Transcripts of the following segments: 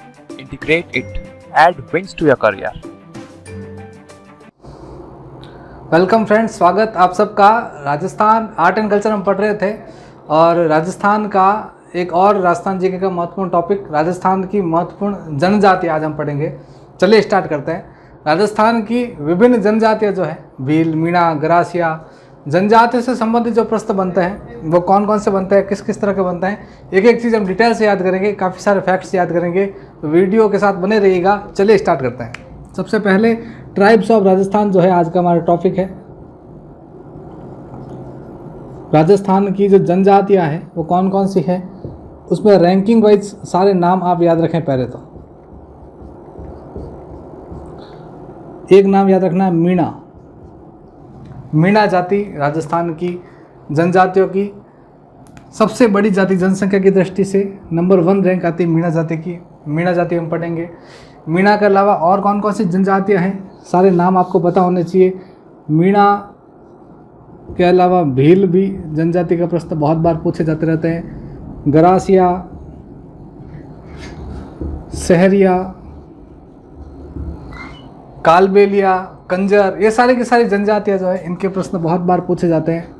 integrate it, add wings to your career. Welcome friends, स्वागत आप सबका। राजस्थान आर्ट एंड कल्चर हम पढ़ रहे थे और राजस्थान का एक और राजस्थान जीके का महत्वपूर्ण टॉपिक राजस्थान की महत्वपूर्ण जनजाति आज हम पढ़ेंगे। चलिए स्टार्ट करते हैं। राजस्थान की विभिन्न जनजातियाँ जो है भील, मीणा, गरासिया, जनजाति से संबंधित जो प्रश्न बनते हैं वो कौन कौन से बनते हैं, किस किस तरह के बनते हैं, एक एक चीज़ हम डिटेल से याद करेंगे, काफ़ी सारे फैक्ट्स याद करेंगे। तो वीडियो के साथ बने रहिएगा। चलिए स्टार्ट करते हैं। सबसे पहले ट्राइब्स ऑफ राजस्थान जो है आज का हमारा टॉपिक है। राजस्थान की जो जनजातियां हैं वो कौन कौन सी है, उसमें रैंकिंग वाइज सारे नाम आप याद रखें। पहले तो एक नाम याद रखना है मीणा। मीणा जाति राजस्थान की जनजातियों की सबसे बड़ी जाति, जनसंख्या की दृष्टि से नंबर 1 रैंक आती है मीणा जाति की। मीणा जाति हम पढ़ेंगे। मीणा के अलावा और कौन कौन सी जनजातियां हैं, सारे नाम आपको पता होने चाहिए। मीणा के अलावा भील भी जनजाति का प्रश्न बहुत बार पूछे जाते रहते हैं। गरासिया, सहरिया, कालबेलिया, कंजर, ये सारी की सारी जनजातियां जो है इनके प्रश्न बहुत बार पूछे जाते हैं।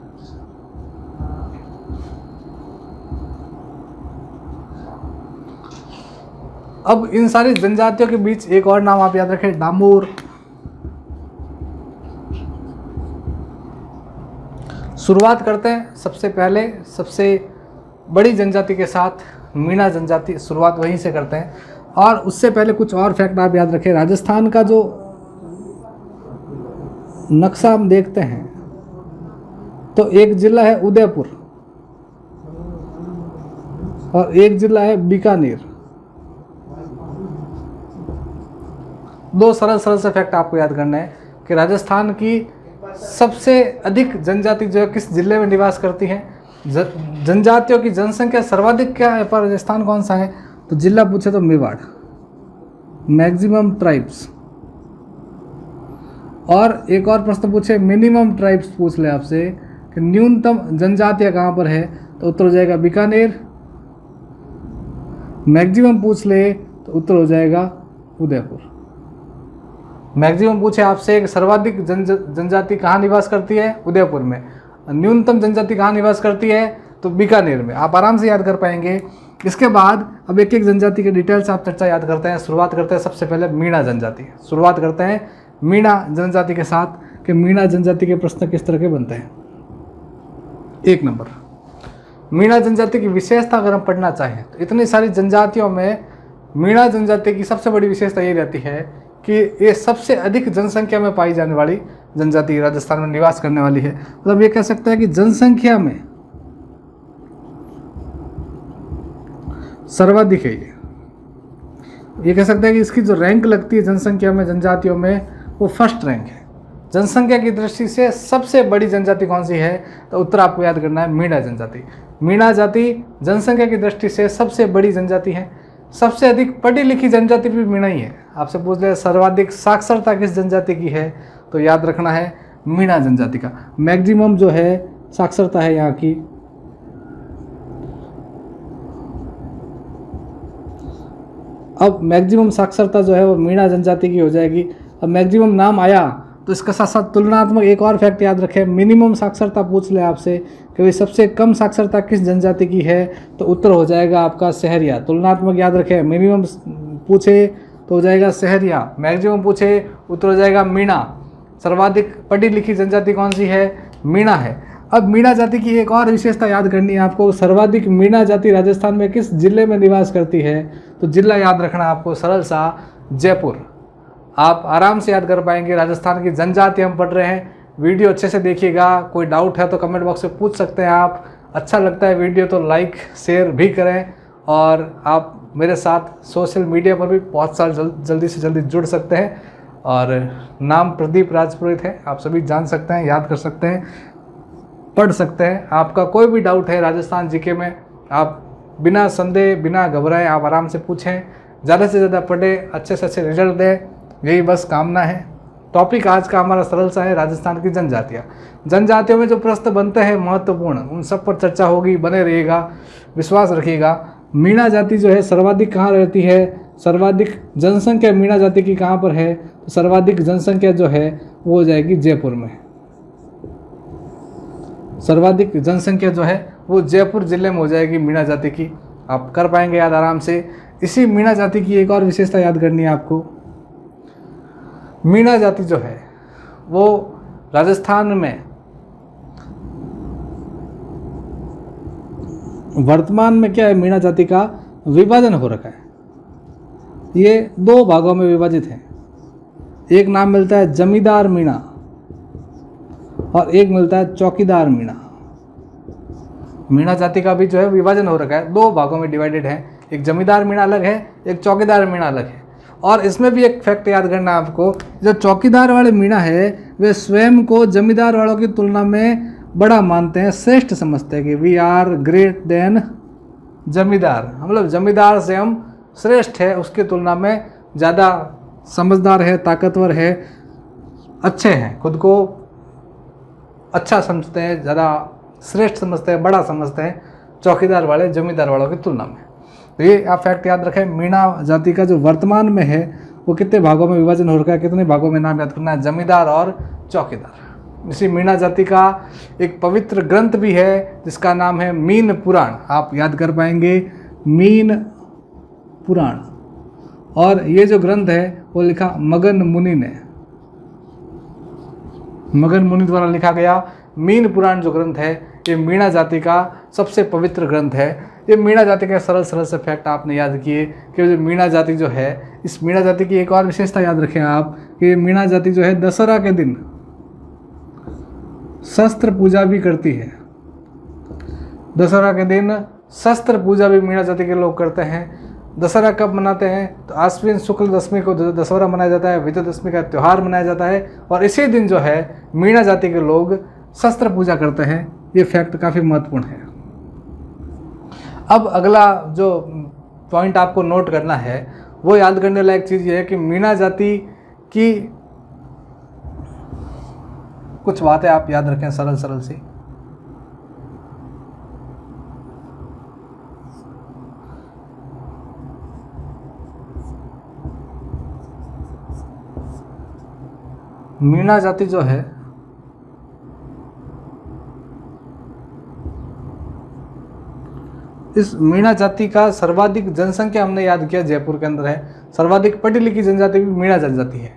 अब इन सारी जनजातियों के बीच एक और नाम आप याद रखें, डामोर। शुरुआत करते हैं सबसे पहले सबसे बड़ी जनजाति के साथ, मीणा जनजाति। शुरुआत वहीं से करते हैं और उससे पहले कुछ और फैक्ट आप याद रखें। राजस्थान का जो नक्शा हम देखते हैं तो एक जिला है उदयपुर और एक जिला है बीकानेर। दो सरल सरल से फैक्ट आपको याद करना है कि राजस्थान की सबसे अधिक जनजाति जो है किस जिले में निवास करती है। जनजातियों की जनसंख्या सर्वाधिक क्या है पर राजस्थान कौन सा है, तो जिला पूछे तो मेवाड़, मैक्सिमम ट्राइब्स। और एक और प्रश्न पूछे मिनिमम ट्राइब्स पूछ ले आपसे कि न्यूनतम जनजातियाँ कहाँ पर है, तो उत्तर हो जाएगा बीकानेर। मैक्सिमम पूछ ले तो उत्तर हो जाएगा उदयपुर। मैक्सिमम पूछे आपसे कि सर्वाधिक जनजाति कहाँ निवास करती है, उदयपुर में। न्यूनतम जनजाति कहाँ निवास करती है, तो बीकानेर में। आप आराम से याद कर पाएंगे। इसके बाद अब एक एक जनजाति के डिटेल्स आप चर्चा याद करते हैं। शुरुआत करते हैं सबसे पहले मीणा जनजाति। शुरुआत करते हैं मीणा जनजाति के साथ कि मीणा जनजाति के प्रश्न किस तरह के बनते हैं। एक नंबर, मीणा जनजाति की विशेषता अगर हम पढ़ना चाहें तो इतनी सारी जनजातियों में मीणा जनजाति की सबसे बड़ी विशेषता ये रहती है कि ये सबसे अधिक जनसंख्या में पाई जाने वाली जनजाति राजस्थान में निवास करने वाली है। मतलब ये कह सकते हैं कि जनसंख्या में सर्वाधिक है ये कह सकते हैं कि इसकी जो रैंक लगती है जनसंख्या में जनजातियों में वो फर्स्ट रैंक है। जनसंख्या की दृष्टि से सबसे बड़ी जनजाति कौन सी है, तो उत्तर आपको याद करना है मीणा जनजाति। मीणा जाति जनसंख्या की दृष्टि से सबसे बड़ी जनजाति है। सबसे अधिक पढ़ी लिखी जनजाति भी मीणा ही है। आपसे पूछ ले सर्वाधिक साक्षरता किस जनजाति की है, तो याद रखना है मीणा जनजाति का। मैक्सिमम जो है साक्षरता है यहाँ की। अब मैक्सिमम साक्षरता जो है वो मीणा जनजाति की हो जाएगी। अब मैक्सिमम नाम आया तो इसके साथ साथ तुलनात्मक एक और फैक्ट याद रखें। मिनिमम साक्षरता पूछ ले आपसे कि भाई सबसे कम साक्षरता किस जनजाति की है, तो उत्तर हो जाएगा आपका सहरिया। तुलनात्मक याद रखें, मिनिमम पूछे तो हो जाएगा सहरिया, मैक्सिमम पूछे उत्तर हो जाएगा मीणा। सर्वाधिक पढ़ी लिखी जनजाति कौन सी है, मीणा है। अब मीणा जाति की एक और विशेषता याद करनी है आपको। सर्वाधिक मीणा जाति राजस्थान में किस जिले में निवास करती है, तो जिला याद रखना आपको सरल सा, जयपुर। आप आराम से याद कर पाएंगे। राजस्थान की जनजाति हम पढ़ रहे हैं। वीडियो अच्छे से देखिएगा। कोई डाउट है तो कमेंट बॉक्स में पूछ सकते हैं आप। अच्छा लगता है वीडियो तो लाइक शेयर भी करें और आप मेरे साथ सोशल मीडिया पर भी बहुत साल जल्दी से जल्दी जुड़ सकते हैं। और नाम प्रदीप राजपुरोहित है, आप सभी जान सकते हैं, याद कर सकते हैं, पढ़ सकते हैं। आपका कोई भी डाउट है राजस्थान जीके में, आप बिना संदेह बिना घबराए आप आराम से पूछें। ज़्यादा से ज़्यादा पढ़ें, अच्छे से अच्छे रिजल्ट दें, यही बस कामना है। टॉपिक आज का हमारा सरल सा है, राजस्थान की जनजातियाँ। जनजातियों में जो प्रश्न बनते हैं महत्वपूर्ण, उन सब पर चर्चा होगी, बने रहिएगा, विश्वास रखिएगा। मीणा जाति जो है सर्वाधिक कहाँ रहती है, सर्वाधिक जनसंख्या मीणा जाति की कहाँ पर है, तो सर्वाधिक जनसंख्या जो है वो हो जाएगी जयपुर में। सर्वाधिक जनसंख्या जो है वो जयपुर जिले में हो जाएगी मीणा जाति की। आप कर पाएंगे याद आराम से। इसी मीणा जाति की एक और विशेषता याद करनी है आपको। मीणा जाति जो है वो राजस्थान में वर्तमान में क्या है, मीणा जाति का विभाजन हो रखा है। ये दो भागों में विभाजित है। एक नाम मिलता है जमींदार मीणा और एक मिलता है चौकीदार मीणा। मीणा जाति का भी जो है विभाजन हो रखा है, दो भागों में डिवाइडेड है। एक जमींदार मीणा अलग है, एक चौकीदार मीणा अलग है। और इसमें भी एक फैक्ट याद करना है आपको, जो चौकीदार वाले मीणा है वे स्वयं को जमींदार वालों की तुलना में बड़ा मानते हैं, श्रेष्ठ समझते हैं कि वी आर ग्रेट देन जमींदार। मतलब जमींदार से हम श्रेष्ठ है, उसकी तुलना में ज़्यादा समझदार है, ताकतवर है, अच्छे हैं, खुद को अच्छा समझते हैं, ज़्यादा श्रेष्ठ समझते हैं, बड़ा समझते हैं चौकीदार वाले जमींदार वालों की तुलना में। तो ये आप फैक्ट याद रखें। मीणा जाति का जो वर्तमान में है वो कितने भागों में विभाजन हो रखा है, कितने भागों में नाम याद करना है, जमींदार और चौकीदार। इसी मीणा जाति का एक पवित्र ग्रंथ भी है जिसका नाम है मीन पुराण। आप याद कर पाएंगे मीन पुराण। और ये जो ग्रंथ है वो लिखा मगन मुनि ने, मगन मुनि द्वारा लिखा गया मीन पुराण जो ग्रंथ है ये मीणा जाति का सबसे पवित्र ग्रंथ है। ये मीणा जाति के सरल सरल से फैक्ट आपने याद किए कि जो मीणा जाति जो है, इस मीणा जाति की एक और विशेषता याद रखें आप कि मीणा जाति जो है दशहरा के दिन शस्त्र पूजा भी करती है। दशहरा के दिन शस्त्र पूजा भी मीणा जाति के लोग करते हैं। दशहरा कब मनाते हैं, तो आश्विन शुक्ल दशमी को दशहरा मनाया जाता है, विजयदशमी का त्यौहार मनाया जाता है और इसी दिन जो है मीणा जाति के लोग शस्त्र पूजा करते हैं। ये फैक्ट काफ़ी महत्वपूर्ण है। अब अगला जो पॉइंट आपको नोट करना है वो याद करने लायक चीज़ ये है कि मीणा जाति की कुछ बातें आप याद रखें सरल सरल सी। मीणा जाति जो है इस मीणा जाति का सर्वाधिक जनसंख्या हमने याद किया जयपुर के अंदर है। सर्वाधिक पढ़ी लिखी जनजाति भी मीणा जनजाति है।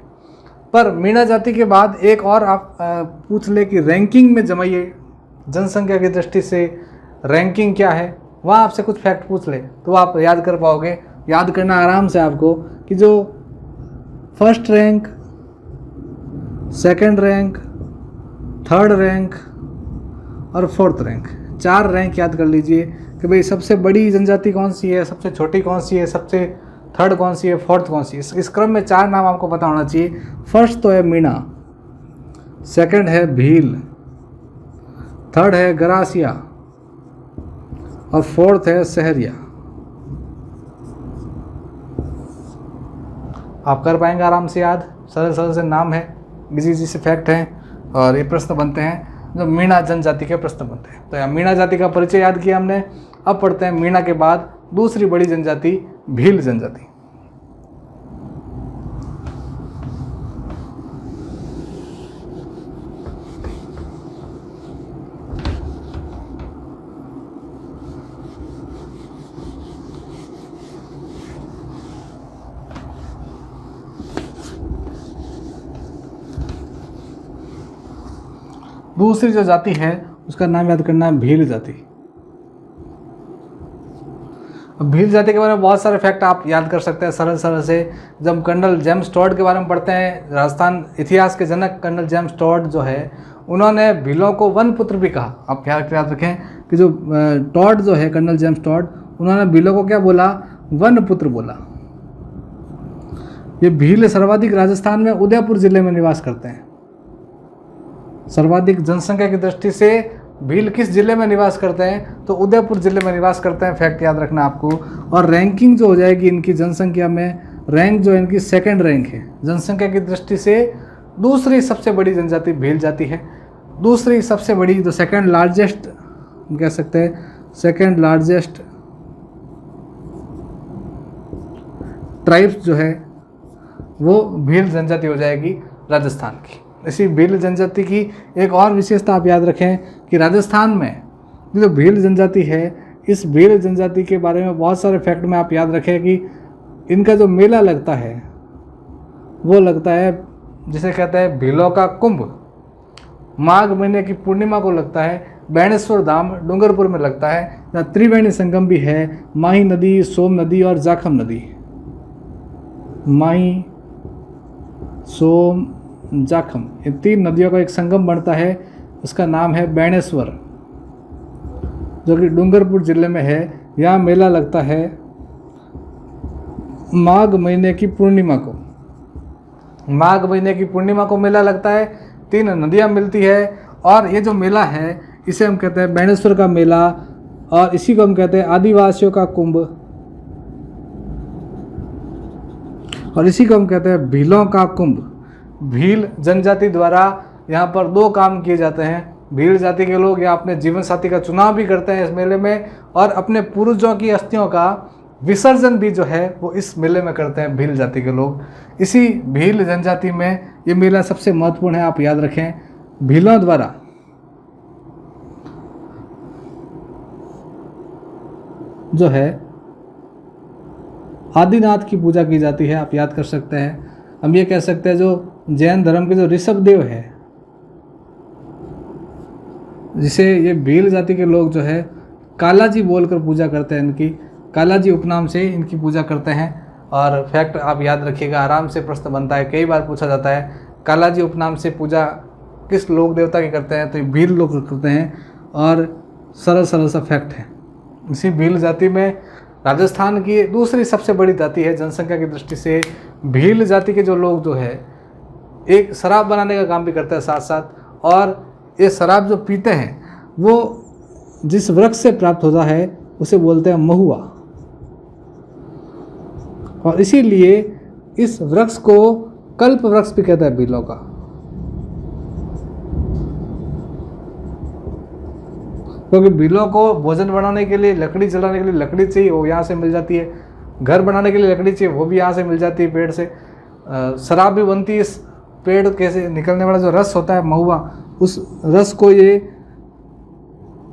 पर मीणा जाति के बाद एक और आप पूछ ले कि रैंकिंग में जमाइए, जनसंख्या की दृष्टि से रैंकिंग क्या है, वहाँ आपसे कुछ फैक्ट पूछ ले तो आप याद कर पाओगे। याद करना आराम से आपको कि जो first rank, second rank, third rank और फोर्थ रैंक, 4 रैंक याद कर लीजिए कि भाई सबसे बड़ी जनजाति कौन सी है, सबसे छोटी कौन सी है, सबसे थर्ड कौन सी है, फोर्थ कौन सी है। इस क्रम में 4 नाम आपको पता होना चाहिए। फर्स्ट तो है मीणा, सेकंड है भील, थर्ड है गरासिया और फोर्थ है सहरिया। आप कर पाएंगे आराम से याद, सरल सरल से नाम है, इजी इजी से फैक्ट हैं और ये प्रश्न बनते हैं जो मीणा जनजाति के प्रश्न बनते हैं। तो यहाँ मीणा जाति का परिचय याद किया हमने। अब पढ़ते हैं मीणा के बाद दूसरी बड़ी जनजाति भील जनजाति। दूसरी जो जाति है उसका नाम याद करना है भील जाति। अब भील जाति के बारे में बहुत सारे फैक्ट आप याद कर सकते हैं सरल सरल से। जब कर्नल जेम्स टॉड के बारे में पढ़ते हैं, राजस्थान इतिहास के जनक कर्नल जेम्स टॉड जो है उन्होंने भीलों को वन पुत्र भी कहा। आप याद रखें कि जो टॉड जो है कर्नल जेम्स टॉड, उन्होंने भीलों को क्या बोला, वन पुत्र बोला। ये भील सर्वाधिक राजस्थान में उदयपुर जिले में निवास करते हैं। सर्वाधिक जनसंख्या की दृष्टि से भील किस जिले में निवास करते हैं, तो उदयपुर जिले में निवास करते हैं। फैक्ट याद रखना आपको। और रैंकिंग जो हो जाएगी इनकी जनसंख्या में, रैंक जो है इनकी सेकंड रैंक है जनसंख्या की दृष्टि से। दूसरी सबसे बड़ी जनजाति भील जाति है। दूसरी सबसे बड़ी जो सेकंड लार्जेस्ट कह सकते हैं, सेकंड लार्जेस्ट ट्राइब्स जो है वो भील जनजाति हो जाएगी राजस्थान की। इसी भील जनजाति की एक और विशेषता आप याद रखें कि राजस्थान में जो भील जनजाति है, इस भील जनजाति के बारे में बहुत सारे फैक्ट में आप याद रखें कि इनका जो मेला लगता है वो लगता है जिसे कहते हैं भीलों का कुंभ। माघ महीने की पूर्णिमा को लगता है। बेणेश्वर धाम डूंगरपुर में लगता है, जहाँ त्रिवेणी संगम भी है। माही नदी, सोम नदी और जाखम नदी, माही, सोम, जाखम, ये 3 नदियों का एक संगम बनता है, उसका नाम है बेणेश्वर, जो कि डूंगरपुर जिले में है। यहाँ मेला लगता है माघ महीने की पूर्णिमा को। माघ महीने की पूर्णिमा को मेला लगता है, 3 नदियाँ मिलती है और ये जो मेला है इसे हम कहते हैं बेणेश्वर का मेला, और इसी को हम कहते हैं आदिवासियों का कुंभ, और इसी को हम कहते हैं भीलों का कुंभ। भील जनजाति द्वारा यहाँ पर 2 काम किए जाते हैं। भील जाति के लोग यहाँ अपने जीवन साथी का चुनाव भी करते हैं इस मेले में, और अपने पूर्वजों की अस्थियों का विसर्जन भी जो है वो इस मेले में करते हैं भील जाति के लोग। इसी भील जनजाति में ये मेला सबसे महत्वपूर्ण है, आप याद रखें। भीलों द्वारा जो है आदिनाथ की पूजा की जाती है, आप याद कर सकते हैं। हम ये कह सकते हैं जो जैन धर्म के जो ऋषभदेव है, जिसे ये भील जाति के लोग जो है कालाजी बोलकर पूजा करते हैं, इनकी कालाजी उपनाम से इनकी पूजा करते हैं। और फैक्ट आप याद रखिएगा, आराम से प्रश्न बनता है, कई बार पूछा जाता है कालाजी उपनाम से पूजा किस लोक देवता की करते हैं, तो ये भील लोग करते हैं। और सरल सरल सा फैक्ट है। इसी भील जाति में राजस्थान की दूसरी सबसे बड़ी जाति है जनसंख्या की दृष्टि से। भील जाति के जो लोग जो है एक शराब बनाने का काम भी करते हैं साथ साथ, और ये शराब जो पीते हैं वो जिस वृक्ष से प्राप्त होता है उसे बोलते हैं महुआ, और इसीलिए इस वृक्ष को कल्प वृक्ष भी कहता है भीलों का। क्योंकि भीलों को भोजन बनाने के लिए, लकड़ी जलाने के लिए लकड़ी चाहिए, वो यहाँ से मिल जाती है। घर बनाने के लिए लकड़ी चाहिए, वो भी यहाँ से मिल जाती है पेड़ से। शराब भी बनती है इस पेड़ के से निकलने वाला जो रस होता है महुआ, उस रस को ये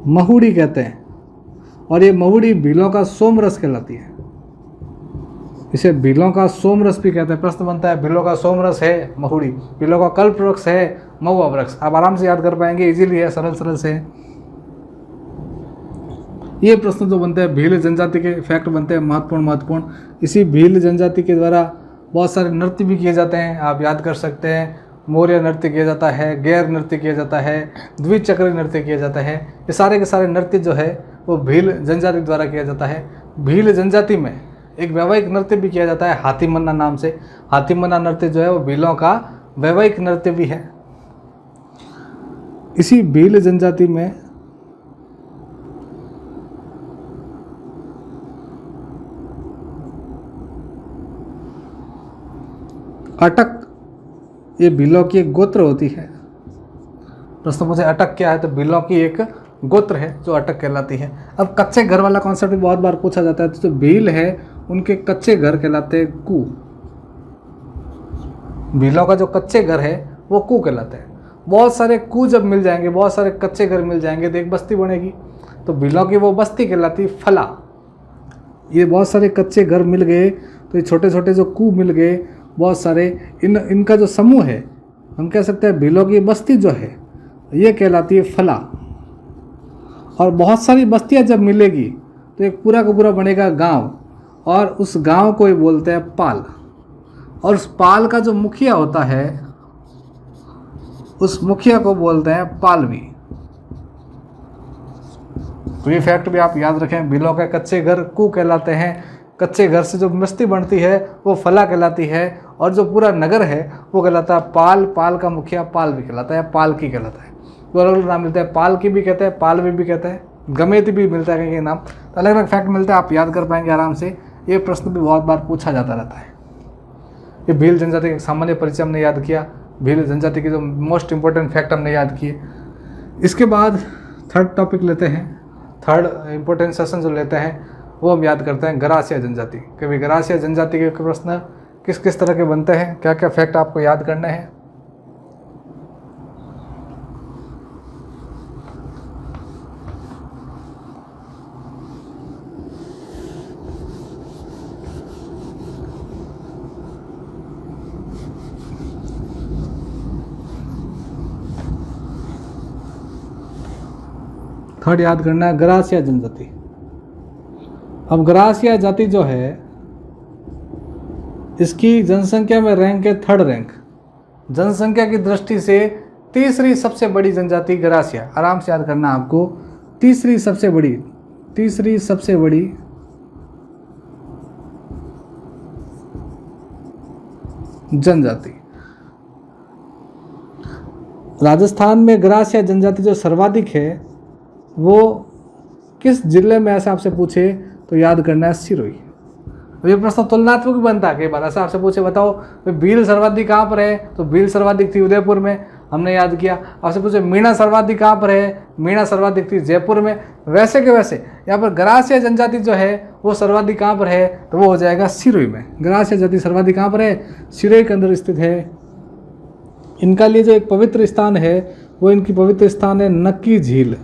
महुड़ी कहते हैं, और ये महुड़ी भीलों का सोम रस कहलाती है। इसे भीलों का सोम रस भी कहते हैं। प्रश्न बनता है भीलों का सोम रस है महुड़ी, भीलों का कल्प वृक्ष है महुआ वृक्ष। आप आराम से याद कर पाएंगे, इजीली है, सरल सरल से। ये प्रश्न जो बनते हैं भील जनजाति के फैक्ट बनते हैं महत्वपूर्ण। इसी भील जनजाति के द्वारा बहुत सारे नृत्य भी किए जाते हैं, आप याद कर सकते हैं। मौर्य नृत्य किया जाता है, गैर नृत्य किया जाता है, द्विचक्री नृत्य किया जाता है। ये सारे के सारे नृत्य जो है वो भील जनजाति द्वारा किया जाता है। भील जनजाति में एक वैवाहिक नृत्य भी किया जाता है हाथी मन्ना नाम से। हाथी मन्ना नृत्य जो है वो भीलों का वैवाहिक नृत्य भी है। इसी भील जनजाति में अटक, ये भीलों की एक गोत्र होती है। प्रश्न पूछे अटक क्या है, तो भीलों की एक गोत्र है जो अटक कहलाती है। अब कच्चे घर वाला कॉन्सेप्ट भी बहुत बार पूछा जाता है, तो जो भील है उनके कच्चे घर कहलाते हैं कू। भीलों का जो कच्चे घर है वो कू कहलाते हैं। बहुत सारे कू जब मिल जाएंगे, बहुत सारे कच्चे घर मिल जाएंगे, तो एक बस्ती बनेगी, तो भीलों की वो बस्ती कहलाती है फला। ये बहुत सारे कच्चे घर मिल गए, तो ये छोटे छोटे जो कू मिल गए बहुत सारे, इनका जो समूह है हम कह सकते हैं भीलों की बस्ती जो है ये कहलाती है फला। और बहुत सारी बस्तियां जब मिलेगी तो एक पूरा का पूरा बनेगा गांव, और उस गांव को ये बोलते हैं पाल। और उस पाल का जो मुखिया होता है उस मुखिया को बोलते हैं पालवी। तो ये फैक्ट भी आप याद रखें, भीलों के कच्चे घर कू कहलाते हैं। कच्चे घर से जो बस्ती बनती है वो फला कहलाती है, और जो पूरा नगर है वो कहलाता है पाल। पाल का मुखिया पाल भी कहलाता है, पालकी कहलाता है। तो अलग अलग नाम मिलते हैं, पालकी भी कहते हैं, पालवी भी कहते हैं, गमेती भी मिलता है कहीं नाम। तो अलग अलग फैक्ट मिलते हैं, आप याद कर पाएंगे आराम से। ये प्रश्न भी बहुत बार पूछा जाता रहता है। ये भील जनजाति का सामान्य परिचय हमने याद किया, भील जनजाति के जो मोस्ट इंपॉर्टेंट फैक्ट हमने याद किए। इसके बाद थर्ड टॉपिक लेते हैं, थर्ड इंपॉर्टेंट सेशन जो लेते हैं वो हम याद करते हैं गरासिया जनजाति। कभी गरासिया जनजाति के प्रश्न किस किस तरह के बनते हैं, क्या क्या फैक्ट आपको याद करने हैं। थर्ड याद करना है गरासिया जनजाति। अब गरासिया जाति जो है इसकी जनसंख्या में रैंक है थर्ड रैंक। जनसंख्या की दृष्टि से तीसरी सबसे बड़ी जनजाति गरासिया। आराम से याद करना आपको, तीसरी सबसे बड़ी जनजाति। राजस्थान में गरासिया जनजाति जो सर्वाधिक है वो किस जिले में, ऐसा आपसे पूछे तो याद करना है सिरोही। ये प्रश्न तुलनात्मक भी बनता है कई बार। ऐसा आपसे पूछे बताओ भील सर्वाधिक कहाँ पर है, तो भील सर्वाधिक थी उदयपुर में, हमने याद किया। आपसे पूछे मीणा सर्वाधिक कहाँ पर है, मीणा सर्वाधिक थी जयपुर में। वैसे के वैसे यहाँ पर गरासिया जनजाति जो है वो सर्वाधिक कहाँ पर है, तो वो हो जाएगा सिरोही में। गरासिया जाति सर्वाधिक कहाँ पर है, सिरोही के अंदर स्थित है। इनका लिए जो एक पवित्र स्थान है वो इनकी पवित्र स्थान है नक्की झील।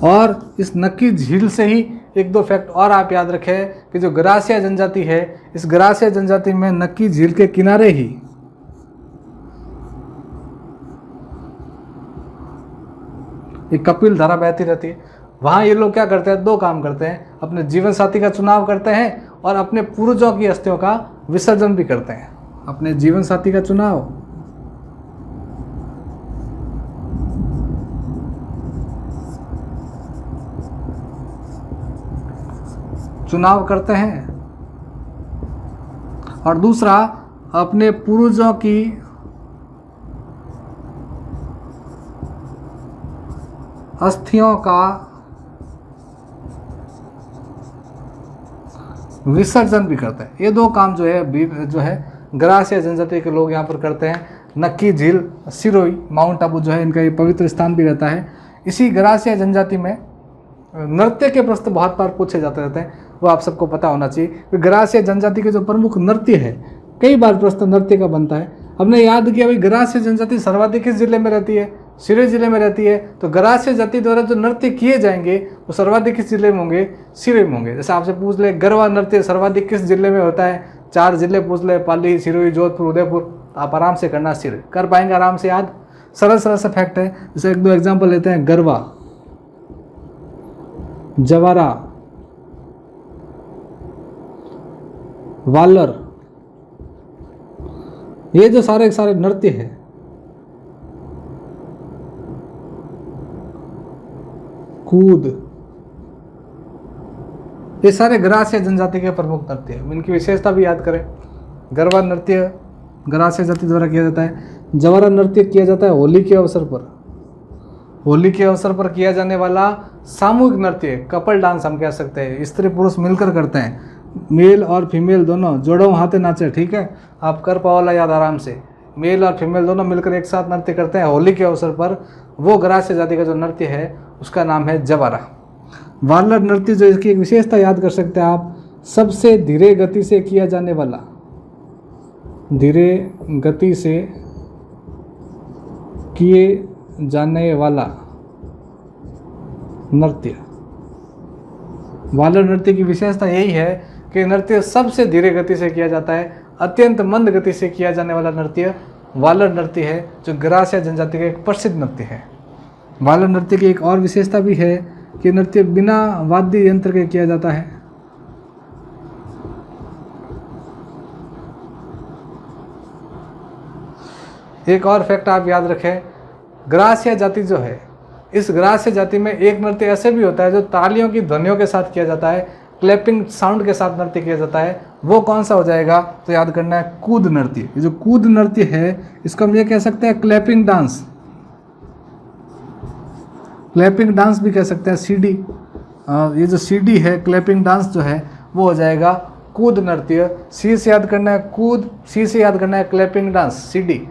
और इस नक्की झील से ही एक दो फैक्ट और आप याद रखें कि जो गरासिया जनजाति है, इस गरासिया जनजाति में नक्की झील के किनारे ही एक कपिल धारा बहती रहती है। वहाँ ये लोग क्या करते हैं, दो काम करते हैं, अपने जीवन साथी का चुनाव करते हैं और अपने पूर्वजों की अस्थियों का विसर्जन भी करते हैं। अपने जीवन साथी का चुनाव करते हैं और दूसरा अपने पूर्वजों की अस्थियों का विसर्जन भी करते हैं। ये दो काम जो है गरासिया जनजाति के लोग यहाँ पर करते हैं। नक्की झील, सिरोही, माउंट आबू जो है इनका ये पवित्र स्थान भी रहता है। इसी गरासिया जनजाति में नृत्य के प्रश्न बहुत बार पूछे जाते रहते हैं, वो आप सबको पता होना चाहिए। गरासिया जनजाति के जो प्रमुख नृत्य है, कई बार प्रश्न नृत्य का बनता है। हमने याद किया भाई गरासिया जनजाति सर्वाधिक किस जिले में रहती है, सिरोही जिले में रहती है। तो गरासिया जाति द्वारा जो नृत्य किए जाएंगे वो सर्वाधिक किस जिले में होंगे, सिरोही में होंगे। जैसे आपसे पूछ ले गरबा नृत्य सर्वाधिक किस जिले में होता है, 4 जिले पूछ ले, पाली, सिरोही, जोधपुर, उदयपुर। आप आराम से करना, सिरोही कर पाएंगे आराम से याद। सरल सरल सा फैक्ट है। जैसे एक दो एग्जाम्पल लेते हैं, गरबा, जवारा, वालर, ये जो सारे सारे नृत्य है कूद, ये सारे गरासिया जनजाति के प्रमुख नृत्य है। इनकी विशेषता भी याद करें। गरबा नृत्य गरासिया जाति द्वारा किया जाता है। जवारा नृत्य किया जाता है होली के अवसर पर। होली के अवसर पर किया जाने वाला सामूहिक नृत्य, कपल डांस हम कह सकते हैं, स्त्री पुरुष मिलकर करते हैं, मेल और फीमेल दोनों जोड़ों हाथे नाचे। ठीक है, आप कर पाओला याद आराम से। मेल और फीमेल दोनों मिलकर एक साथ नृत्य करते हैं होली के अवसर पर। वो गरासिया जाति का जो नृत्य है उसका नाम है जवारा। वालर नृत्य जो इसकी एक विशेषता याद कर सकते हैं आप, सबसे धीरे गति से किया जाने वाला, धीरे गति से किए जाने वाला नृत्य। वालर नृत्य की विशेषता यही है कि नृत्य सबसे धीरे गति से किया जाता है। अत्यंत मंद गति से किया जाने वाला नृत्य वालर नृत्य है, जो गरासिया जनजाति का एक प्रसिद्ध नृत्य है। वालर नृत्य की एक और विशेषता भी है कि नृत्य बिना वाद्य यंत्र के किया जाता है। एक और फैक्ट आप याद रखें, गरासिया जाति जो है, इस गरासिया जाति में एक नृत्य ऐसे भी होता है जो तालियों की ध्वनियों के साथ किया जाता है, क्लैपिंग साउंड के साथ नृत्य किया जाता है। वो कौन सा हो जाएगा, तो याद करना है कूद नृत्य। ये जो कूद नृत्य है इसको हम ये कह सकते हैं क्लैपिंग डांस, क्लैपिंग डांस भी कह सकते हैं। सीडी, ये जो सीडी है क्लैपिंग डांस जो है वो हो जाएगा कूद नृत्य। सी से याद करना है कूद, सी से याद करना है क्लैपिंग डांस, सीडी।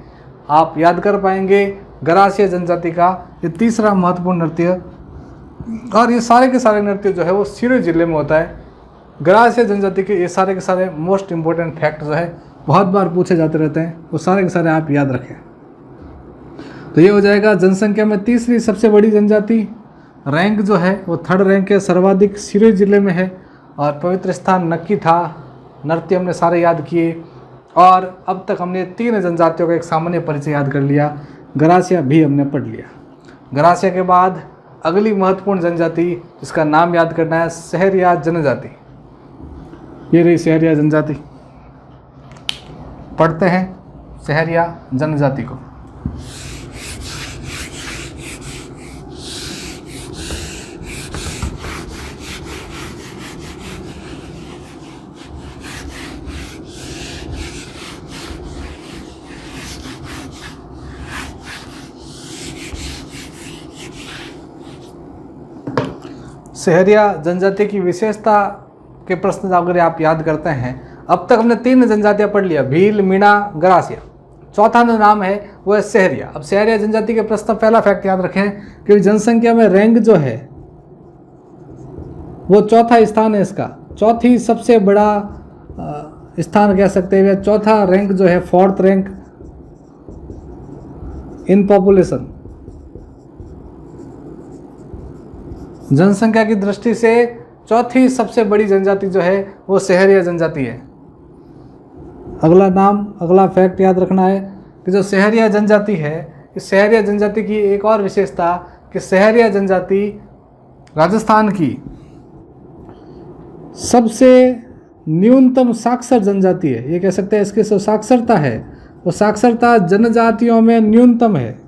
आप याद कर पाएंगे गरासिया जनजाति का ये तीसरा महत्वपूर्ण नृत्य और ये सारे के सारे नृत्य जो है वो सिरोही जिले में होता है। गरासिया जनजाति के ये सारे के सारे मोस्ट इम्पोर्टेंट फैक्ट जो है बहुत बार पूछे जाते रहते हैं, वो सारे के सारे आप याद रखें। तो ये हो जाएगा जनसंख्या में तीसरी सबसे बड़ी जनजाति। रैंक जो है वो 3rd रैंक है, सर्वाधिक सिरोही जिले में है। और पवित्र स्थान नक्की था। नृत्य हमने सारे याद किए। और अब तक हमने 3 जनजातियों का एक सामान्य परिचय याद कर लिया। गरासिया भी हमने पढ़ लिया। गरासिया के बाद अगली महत्वपूर्ण जनजाति जिसका नाम याद करना है, सहरिया जनजाति। ये रही सहरिया जनजाति। पढ़ते हैं सहरिया जनजाति को। सहरिया जनजाति की विशेषता के प्रश्न अगर आप याद करते हैं, अब तक हमने 3 जनजातियां पढ़ लिया, भील, मीणा, गरासिया। चौथा जो नाम है वो है सहरिया। अब सहरिया जनजाति के प्रश्न पहला फैक्ट याद रखें कि जनसंख्या में रैंक जो है वो 4था स्थान है। इसका 4थी सबसे बड़ा स्थान कह सकते हैं। 4था रैंक जो है, 4th रैंक इन पॉपुलेशन। जनसंख्या की दृष्टि से 4थी सबसे बड़ी जनजाति जो है वो सहरिया जनजाति है। अगला नाम, अगला फैक्ट याद रखना है कि जो सहरिया जनजाति है, इस सहरिया जनजाति की एक और विशेषता कि सहरिया जनजाति राजस्थान की सबसे न्यूनतम साक्षर जनजाति है। ये कह सकते हैं इसकी जो साक्षरता है वो साक्षरता जनजातियों में न्यूनतम है।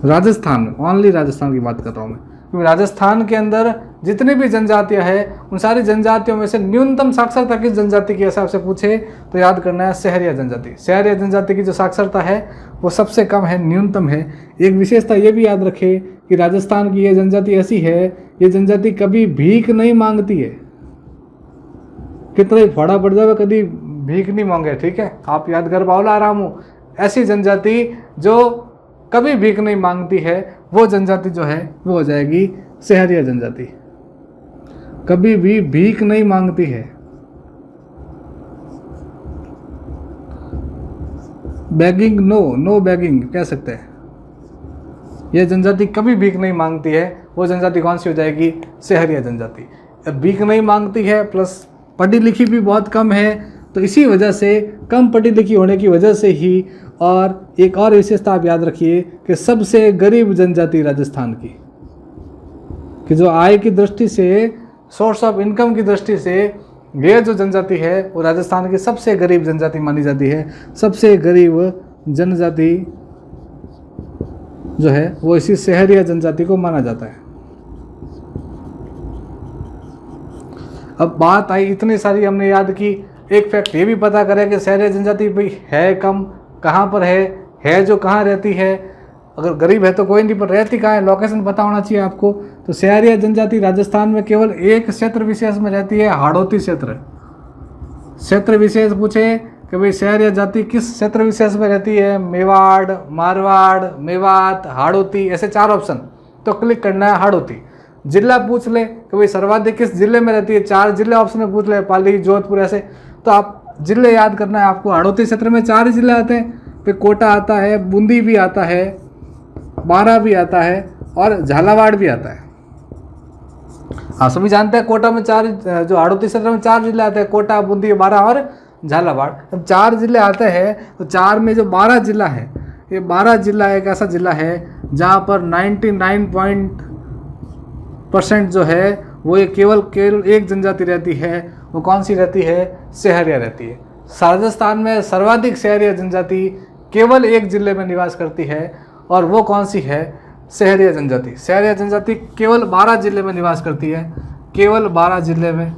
राजस्थान में, ओनली राजस्थान की बात कर रहा हूँ मैं, क्योंकि राजस्थान के अंदर जितनी भी जनजातियां हैं उन सारी जनजातियों में से न्यूनतम साक्षरता किस जनजाति के हिसाब से पूछे तो याद करना है सहरिया जनजाति। सहरिया जनजाति की जो साक्षरता है वो सबसे कम है, न्यूनतम है। एक विशेषता ये भी याद रखे कि राजस्थान की ये जनजाति ऐसी है, ये जनजाति कभी भीख नहीं मांगती है। कितना ही फाड़ा पड़ जाए कभी भीख नहीं मांगे, ठीक है, आप याद कर पाओला आराम हो। ऐसी जनजाति जो कभी भीख नहीं मांगती है वो जनजाति जो है वो हो जाएगी सहरिया जनजाति। कभी भी भीख नहीं मांगती है। बेगिंग नो बेगिंग कह सकते हैं। यह जनजाति कभी भीख नहीं मांगती है, वो जनजाति कौन सी हो जाएगी? सहरिया जनजाति। अब भीख नहीं मांगती है प्लस पढ़ी लिखी भी बहुत कम है, तो इसी वजह से, कम पढ़ी लिखी होने की वजह से ही, और एक और विशेषता आप याद रखिए कि सबसे गरीब जनजाति राजस्थान की, कि जो आय की दृष्टि से, सोर्स ऑफ इनकम की दृष्टि से ये जो जनजाति है वो राजस्थान की सबसे गरीब जनजाति मानी जाती है। सबसे गरीब जनजाति जो है वो इसी सहरिया जनजाति को माना जाता है। अब बात आई, इतनी सारी हमने याद की, एक फैक्ट ये भी पता करें कि सहरिया जनजाति भाई है कम, कहाँ पर है जो कहाँ रहती है। अगर गरीब है तो कोई नहीं, पर रहती कहाँ है लोकेशन पता होना चाहिए आपको। तो सहरिया जनजाति राजस्थान में केवल एक क्षेत्र विशेष में रहती है, हाड़ौती क्षेत्र। क्षेत्र विशेष पूछे कि भाई सहरिया जाति किस क्षेत्र विशेष में रहती है, मेवाड़, मारवाड़, मेवात, हाड़ौती, ऐसे 4 ऑप्शन, तो क्लिक करना है हाड़ौती। जिला पूछ ले कि भाई सर्वाधिक किस जिले में रहती है, 4 जिले ऑप्शन में पूछ ले, पाली, जोधपुर, ऐसे, तो आप जिले याद करना है आपको। हाड़ौती क्षेत्र में 4 ही जिले आते हैं, फिर कोटा आता है, बूंदी भी आता है, बारा भी आता है और झालावाड़ भी आता है। हाँ सभी जानते हैं कोटा में 4, जो हाड़ौती क्षेत्र में 4 जिले आते हैं, कोटा, बूंदी, बारा और झालावाड़। जब 4 जिले आते हैं तो 4 में जो 12 जिला है, ये 12 जिला एक ऐसा जिला है जहाँ पर 99% जो है वो ये केवल एक जनजाति रहती है। वो कौन सी रहती है? सहरिया रहती है। राजस्थान में सर्वाधिक सहरिया जनजाति केवल एक जिले में निवास करती है, और वो कौन सी है? सहरिया जनजाति। सहरिया जनजाति केवल 12 जिले में निवास करती है, केवल 12 जिले में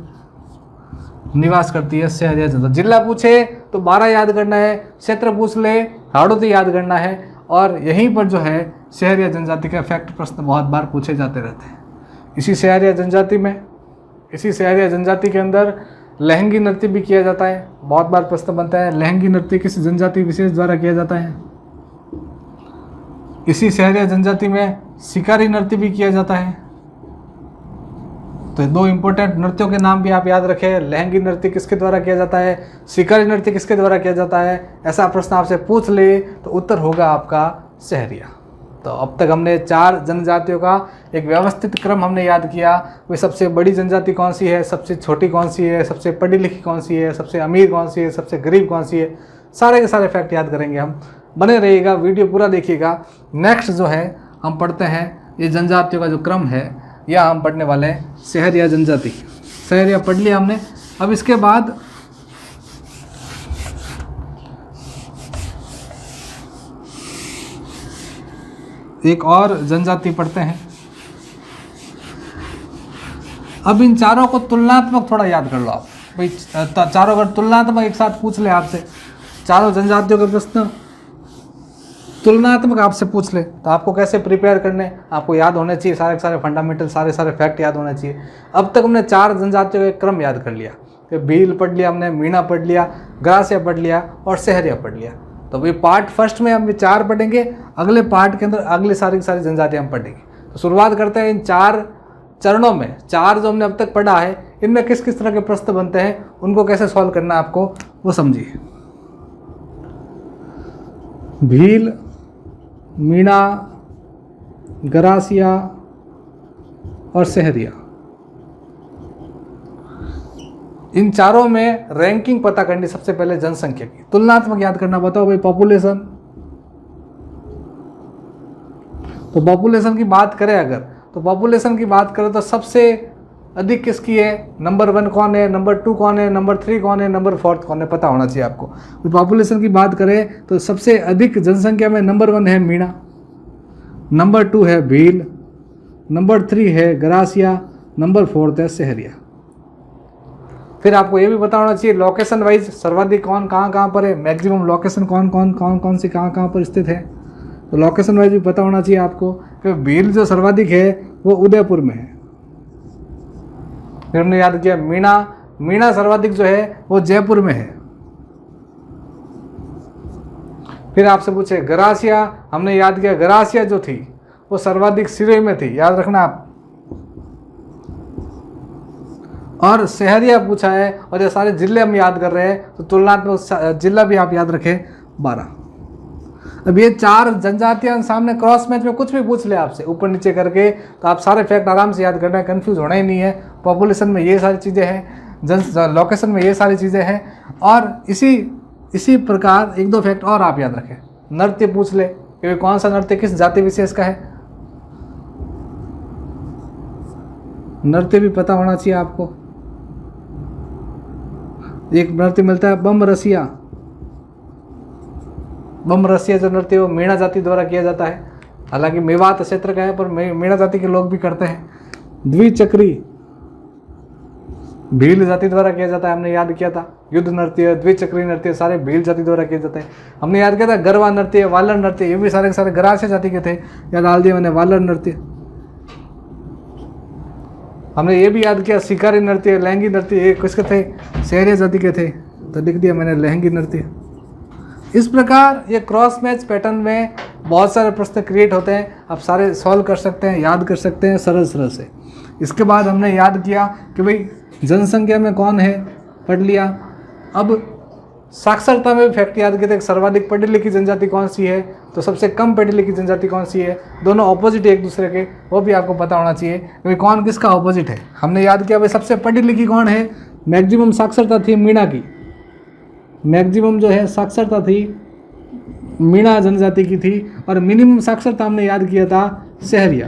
निवास करती है सहरिया जनजाति। जिला पूछे तो 12 याद करना है, क्षेत्र पूछ ले हाड़ौती याद करना है, और यहीं पर जो है सहरिया जनजाति का फैक्ट प्रश्न बहुत बार पूछे जाते रहते हैं। इसी सहरिया जनजाति में, इसी सहरिया जनजाति के अंदर लहंगी नृत्य भी किया जाता है। बहुत बार प्रश्न बनता है लहंगी नृत्य किस जनजाति विशेष द्वारा किया जाता है? इसी सहरिया जनजाति में शिकारी नृत्य भी किया जाता है। तो 2 इंपॉर्टेंट नृत्यों के नाम भी आप याद रखें। लहंगी नृत्य किसके द्वारा किया जाता है, शिकारी नृत्य किसके द्वारा किया जाता है। ऐसा प्रश्न आपसे पूछ ले तो उत्तर होगा आपका सहरिया। तो अब तक हमने 4 जनजातियों का एक व्यवस्थित क्रम हमने याद किया। वे सबसे बड़ी जनजाति कौन सी है, सबसे छोटी कौन सी है, सबसे पढ़ी लिखी कौन सी है, सबसे अमीर कौन सी है, सबसे गरीब कौन सी है, सारे के सारे फैक्ट याद करेंगे हम। बने रहिएगा, वीडियो पूरा देखिएगा। नेक्स्ट जो है हम पढ़ते हैं ये जनजातियों का जो क्रम है, या हम पढ़ने वाले हैं सहरिया जनजाति। सहरिया पढ़ लिया हमने। अब इसके बाद एक और जनजाति पढ़ते हैं। अब इन चारों को तुलनात्मक थोड़ा याद कर लो आप भाई। चारों अगर तुलनात्मक एक साथ पूछ ले आपसे, चारों जनजातियों के प्रश्न तुलनात्मक आपसे पूछ ले तो आपको कैसे प्रिपेयर करने, आपको याद होने चाहिए सारे के सारे फंडामेंटल, सारे फैक्ट याद होने चाहिए। अब तक हमने 4 जनजातियों का क्रम याद कर लिया कि भील पढ़ लिया हमने, मीणा पढ़ लिया, गरासिया पढ़ लिया और सहरिया पढ़ लिया। तो ये पार्ट फर्स्ट में हम 4 पढ़ेंगे, अगले पार्ट के अंदर अगले सारी की सारी जनजातियाँ हम पढ़ेंगे। तो शुरुआत करते हैं इन 4 चरणों में। 4 जो हमने अब तक पढ़ा है, इनमें किस किस तरह के प्रश्न बनते हैं, उनको कैसे सॉल्व करना है आपको वो समझिए। भील, मीणा, गरासिया और सहरिया, इन चारों में रैंकिंग पता करनी सबसे पहले जनसंख्या की। तुलनात्मक याद करना, बताओ भाई पॉपुलेशन। तो पॉपुलेशन की बात करें अगर, तो पॉपुलेशन की बात करें तो सबसे अधिक किसकी है, नंबर 1 कौन है, नंबर 2 कौन है, नंबर 3 कौन है, नंबर 4 कौन है, पता होना चाहिए आपको। पॉपुलेशन की बात करें तो सबसे अधिक जनसंख्या में नंबर 1 है मीणा, नंबर 2 है भील, नंबर 3 है गरासिया, नंबर 4 है सहरिया। फिर आपको ये भी पता होना चाहिए लोकेशन वाइज सर्वाधिक कौन कहाँ पर है, मैक्सिमम लोकेशन कौन सी कहाँ पर स्थित है। तो लोकेशन वाइज भी पता होना चाहिए आपको कि भील जो सर्वाधिक है वो उदयपुर में है। फिर हमने याद किया मीणा सर्वाधिक जो है वो जयपुर में है। फिर आपसे पूछे गरासिया, हमने याद किया गरासिया जो थी वो सर्वाधिक सिरोही में थी, याद रखना आप। और सहरिया पूछा है, और ये सारे जिले हम याद कर रहे हैं तो तुलनात्मक जिला भी आप याद रखें 12। अब ये 4 जनजातियां सामने क्रॉस मैच में कुछ भी पूछ ले आपसे ऊपर नीचे करके, तो आप सारे फैक्ट आराम से याद करना है, कंफ्यूज होना ही नहीं है। पॉपुलेशन में ये सारी चीज़ें हैं, लोकेशन में ये सारी चीज़ें हैं। और इसी प्रकार 1-2 फैक्ट और आप याद रखें। नृत्य पूछ ले कि कौन सा नृत्य किस जाति विशेष का है, नृत्य भी पता होना चाहिए आपको। एक नृत्य मिलता है बम रसिया जो नृत्य वो मीणा जाति द्वारा किया जाता है, हालांकि मेवात क्षेत्र का है पर मीणा जाति के लोग भी करते हैं। द्विचक्री भील जाति द्वारा किया जाता है, हमने याद किया था। युद्ध नृत्य, द्विचक्री नृत्य सारे भील जाति द्वारा किए जाते हैं। हमने याद किया था गरबा नृत्य, वालर नृत्य, ये भी सारे के सारे गरासिया जाति के थे, याद डाल दिया मैंने वालर नृत्य। हमने ये भी याद किया शिकारी नृत्य, लहंगी नृत्य, ये किसके थे, सहरिया जाति के थे, तो लिख दिया मैंने लहंगी नृत्य। इस प्रकार ये क्रॉस मैच पैटर्न में बहुत सारे प्रश्न क्रिएट होते हैं, आप सारे सॉल्व कर सकते हैं, याद कर सकते हैं सरल से। इसके बाद हमने याद किया कि भाई जनसंख्या में कौन है, पढ़ लिया। अब साक्षरता में फैक्ट याद किए थे, सर्वाधिक पढ़ी लिखी जनजाति कौन सी है, तो सबसे कम पढ़ी लिखी जनजाति कौन सी है, दोनों ऑपोजिट है एक दूसरे के, वो भी आपको पता होना चाहिए कि भाई कौन किसका ऑपोजिट है। हमने याद किया भाई सबसे पढ़ी लिखी कौन है, मैक्सिमम साक्षरता थी मीणा की, मैक्सिमम जो है साक्षरता थी मीणा जनजाति की थी, और मिनिमम साक्षरता हमने याद किया था सहरिया।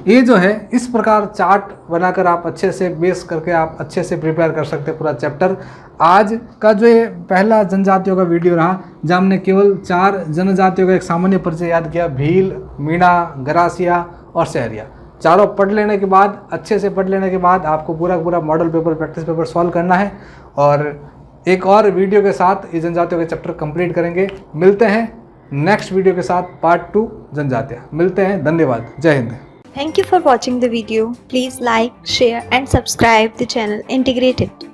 ये जो है इस प्रकार चार्ट बनाकर आप अच्छे से बेस करके आप अच्छे से प्रिपेयर कर सकते हैं पूरा चैप्टर। आज का जो ये पहला जनजातियों का वीडियो रहा, जहाँ हमने केवल 4 जनजातियों का एक सामान्य परिचय याद किया, भील, मीणा, गरासिया और सहरिया। चारों पढ़ लेने के बाद, अच्छे से पढ़ लेने के बाद आपको पूरा model paper, practice paper solve करना है, और एक और वीडियो के साथ ये जनजातियों के चैप्टर कंप्लीट करेंगे। मिलते हैं नेक्स्ट वीडियो के साथ, पार्ट 2 जनजातियाँ। मिलते हैं, धन्यवाद, जय Hind. Thank you for watching the video. Please like, share and subscribe the channel Integrated.